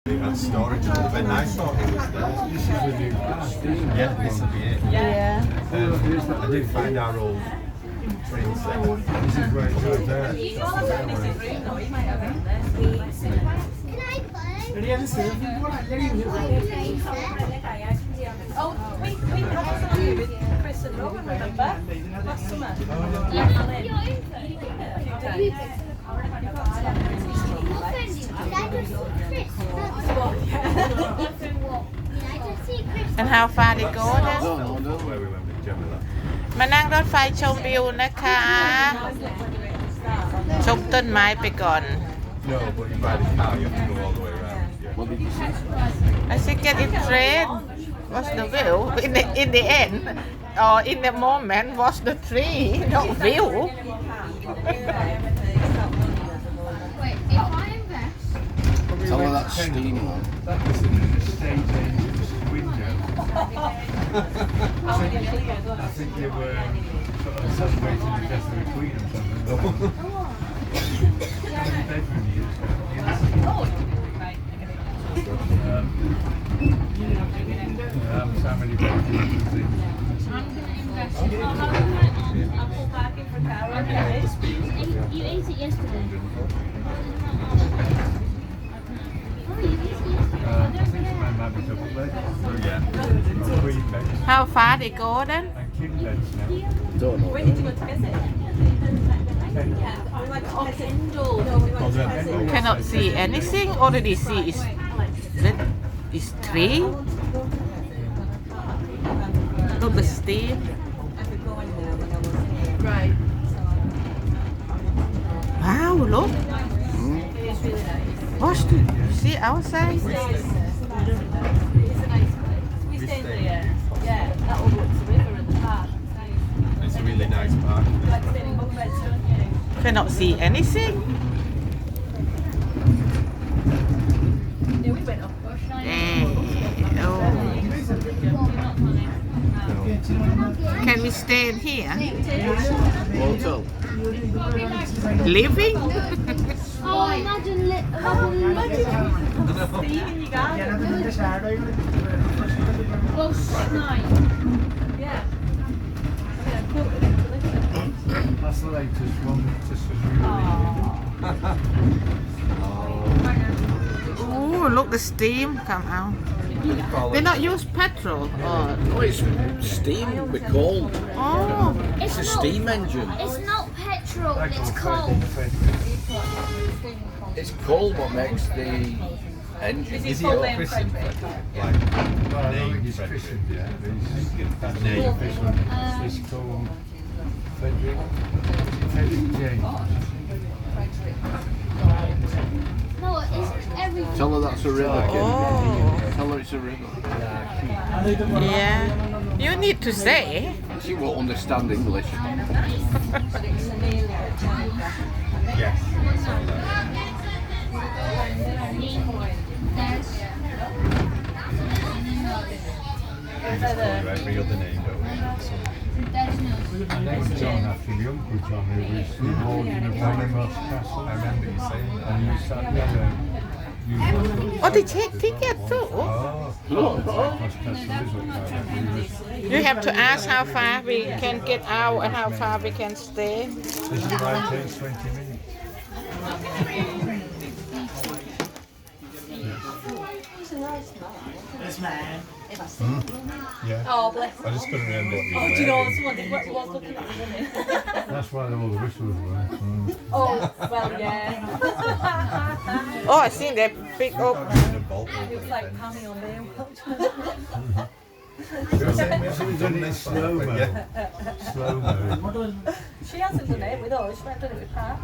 Storage a little bit. I thought it was there. This is the new class. Yeah, this will be it. Yeah. I did find our old train set. This is where it goes there. Oh, we had something with Chris and Robin, remember? Last summer. And how far they go then? Where we went with Gemma. มานั่งรถไฟชมวิวนะคะ ชมต้นไม้ไปก่อน No, but you buy the car, you have to go all the way around. Yeah. What did you say? I think get in train. What's the view? In the end, or in the moment, what's the tree? Not view. Tell her that's steam, man. That was an estate agent's window. I think they were sort of celebrating the death of the Queen or something. Bedroom use. So many bedrooms and things. You ate it yesterday. I think it's my mum double bed. Yeah. Queen beds How far they go then? and king beds now. Don't know. When did you go to visit? We went to Kendall. No, we went to visit. Cannot see anything. Already see is tree. Look the steam. Right. Wow, look. Watch the see outside. We stayed there. Yeah, that overlooks the river and the park. It's a really nice park. You like staying in bunk beds, don't you? Cannot see anything. Yeah, we went up. Oh. Can we stay in here? Hotel. Living? Oh, imagine Steve in your garden. last night. Yeah. That's the latest one to Oh, look the steam come out. They not use petrol. Oh, it's steam with coal. Oh, It's a steam engine. It's not petrol, it's coal. It's coal what makes the engine. Is Is he he full all name christened? Frederick? Like, Well, I name think he's Frederick. christened, yeah. But his Name. official is called Frederick James. No, it's everything. Tell her that's a river, Kim. oh, Tell her it's a river. yeah. You need to say. She won't understand English. Yes. Every other name, don't we? Named John after the Uncle John who was the warden of Weymouth Castle. I remember you saying that. And you sat there. Oh, they take ticket too. Oh, Weymouth Castle is up there. You have to ask how far we can get out and how far we can stay. This is ride takes 20 minutes. Yeah. Oh, bless I just couldn't remember what you were Oh, do you know what? wearing. Someone did what he was looking at me, wasn't he? That's why all the whistles were. Oh, well, yeah. Oh, I think they pick up. In a bolt It was open like then. Pammy on there. We were saying we haven't done this Slow-mo. but yeah. Slow-mo. She hasn't done it with us. She might have done it with Pat.